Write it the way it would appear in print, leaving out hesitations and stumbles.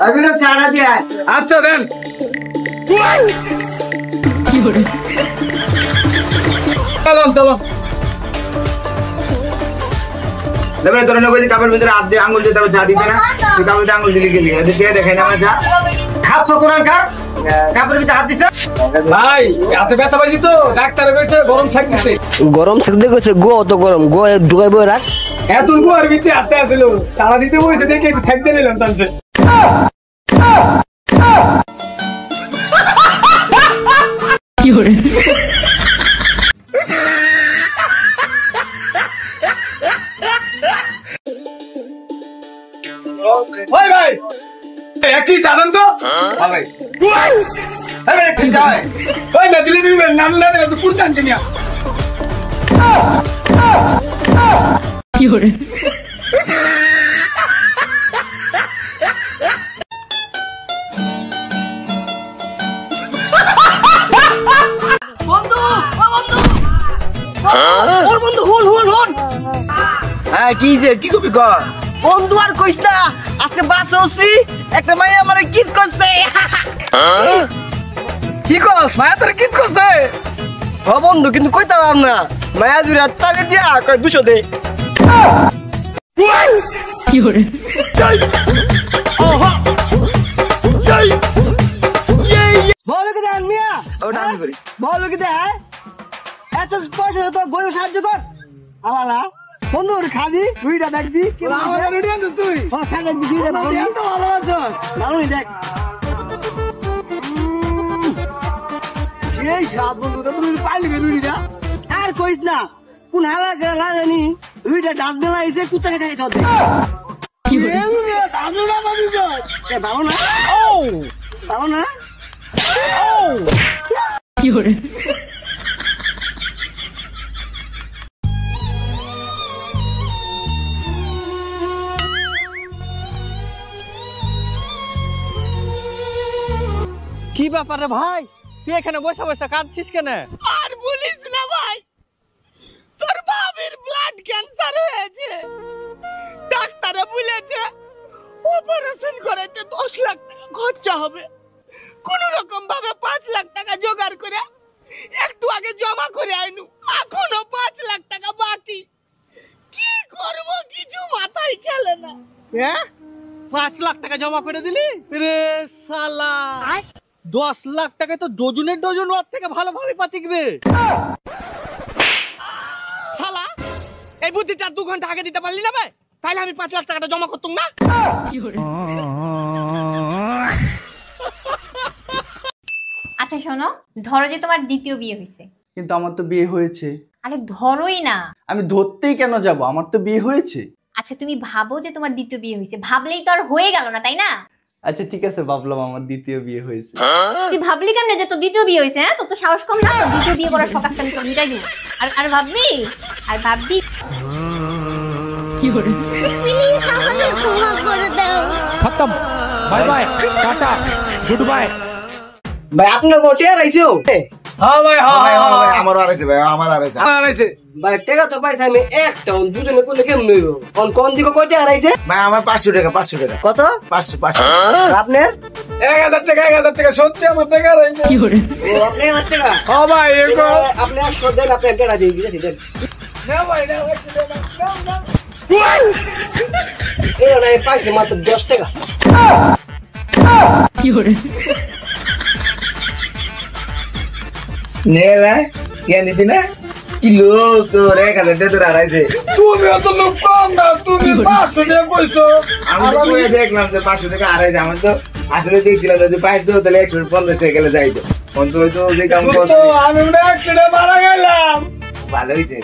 আমি না চাড়া দিয়ে আচ্ছা দেন কি করে চলুন চলুন দেবে তোর নগদ কাপড় ভিতরে হাত দিয়ে আঙ্গুল দিয়ে তবে চা দিতে না তুই কাপড় দিয়ে আঙ্গুল দিলি গেলি এদিকে দেখাই না আমার চা খাচ্ছ কোরআন খা কাপড় ভিতরে হাত দিছ ভাই হাতে ব্যথা পাইছি তো ডাক্তার কইছে গরম থাকতেছে গরম থাকতে কইছে গো অত গরম গো ঢুকাইবো রাখ এত গোয়ার ভিতরে হাতে আছিল তারা দিতে বইছে দেখে একটু থাকতে নিলাম তানছে কি করে ওই ভাই একই জানেন তো হ্যাঁ ভাই এই মানে কি যায় ওই না দিলে দিবেন নাম না দিলে তো পুরো টানতে নিয়া কি করে বন্ধু ও বন্ধু ওর বন্ধু হুন হুন হুন হ্যাঁ কি যে কি কবি কর বন্ধু আর কইস না আজকে বাস হচ্ছি একটা মাইয়া আমারে কিস করছে কি কস মায়া তোর কিস করছে ও বন্ধু কিন্তু কইতাম না মায়া দুই রাত তাকে দিয়া কই 200 দে কি করে বলো কি জান মিয়া ওটা আমি করি বলো কি দে এত পয়সা তো বই সাহায্য কর আলালা বন্ধু ওর খাদি দুইটা দেখবি আমার রেডি আছিস তুই ও খাদি দুইটা ভালো তুই তো ভালো আছিস ভালো নি দেখ সেই সাত বন্ধু তো তুই পাইলি বেরুইটা আর কইস না কোন হালা গেলা জানি দুইটা ডাস্টবিন আইছে কুত্তাকে খাই খাওয়া কি করে দাদু না বাবু এ ভালো না ও ভালো না কি করে কি ব্যাপার রে ভাই তুই এখানে বসে বসে কাঁদছিস কেন? আর বলিস না ভাই, তোর বাবার ব্লাড ক্যান্সার হয়েছে। ডাক্তারে বলেছে অপারেশন করাতে 10 লাখ টাকা খরচা হবে। কোন রকম ভাবে 5 লাখ টাকা জোগাড় করে একটু আগে জমা করে আইনু, এখনো 5 লাখ টাকা বাকি। কি করব কিছু মাথায় খেলে না। হ্যাঁ 5 লাখ টাকা জমা করে দিলি রে শালা। 10 লাখ টাকা তো ডজনের ডজন ওর থেকে ভালোভাবে পাতিকবে শালা। এই বুদ্ধিটা 2 ঘন্টা আগে দিতে পারলি না ভাই, তাহলে আমি 5 লাখ টাকাটা জমা করতাম না। আচ্ছা শোনো, ধরো যে তোমার দ্বিতীয় বিয়ে হয়েছে। কিন্তু আমার তো বিয়ে হয়েছে। আরে ধরোই না, আমি ধরতেই কেন যাব, আমার তো বিয়ে হয়েছে। আচ্ছা তুমি ভাবো যে তোমার দ্বিতীয় বিয়ে হয়েছে, ভাবলেই তো আর হয়ে গেল না, তাই না? আচ্ছা ঠিক আছে, ভাবলাম আমার দ্বিতীয় বিয়ে হয়েছে। তুই ভাবলি কেমনে যে তোর দ্বিতীয় বিয়ে হয়েছে? হ্যাঁ, তোর তো সাহস কম না, তোর দ্বিতীয় বিয়ে করার শখ আছে, আমি তোর মিটাই দিব। আর আর ভাববি, আর ভাববি কি করে প্লিজ আমাকে ক্ষমা করে দাও। খতম, bye bye, tata, good bye. ভাই আপনার গোটে আইছো? হ্যাঁ ভাই, হ্যাঁ ভাই হ্যাঁ ভাই আমার আর আছে ভাই, আমার আর আছে। আমার আইছে ভাই টাকা তো পাইছে আমি একটা, দুজনে কোন কেমন হইব? কোন দিকে কয়টা হারাইছে? ভাই আমার 500 টাকা, 500 টাকা। কত? 500 500। আপনার? 1000 টাকা, 1000 টাকা সত্যি আমার টাকা রইছে। কি করে ও আপনি হাত টাকা? হ্যাঁ ভাই, এগো আপনি 100 দেন, আপনি টাকা দিয়ে দিয়েছি দেন। না ভাই, না না এই না পাইছে মাত্র 10 টাকা। কি করে নে ভাই কে নিতি না কিলো তো 1000 টাকা তোর আড়াইছে। তুমি অত লোক কম না, তুমি 500 টাকা কইছো। আমি তো কইয়া দেখলাম যে 500 টাকা আড়াইছে। আমি তো আসলে দেখছিলাম যদি পাইতো তাহলে 150 টাকা গেলে যাইতো। অন্তত তো যে কাম করতে তো আমি না একটা মারা গেলাম। ভালো হইছে।